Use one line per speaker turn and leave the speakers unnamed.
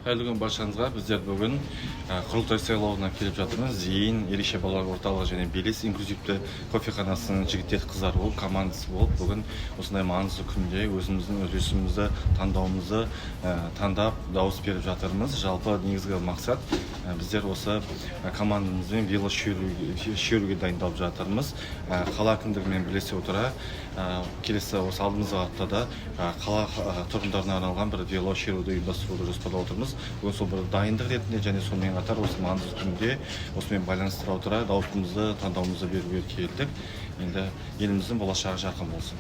Қайырлы күн баршаңызға. Біздер бүгін Құрылтай сайлауына келіп жатырмыз. Зейін, ерекше балалар орталығы және Belyes инклюзивті кофеханасының жігіттер қыздар болып, командасы болып, бүгін осындай маңызды күнде өзіміздің үлесімізді, таңдауымызды таңдап дауыс беріп жатырмыз. Жалпы негізгі мақсат біздер осы командамызбен велошеруге дайындалып жатырмыз. Қала әкімдігімен бірлесе отыра келесі осы алдымызға аптада қала тұрғындарына арналған бір велошеруді ұйымдастыруды жоспарлап отырмыз. Бүгін сол бір дайындық ретінде және сонымен қатар осы маңызды күнде осымен байланыстыра отыра дауысымызды, таңдауымызды беруге келдік. Енді еліміздің болашағы жарқын болсын.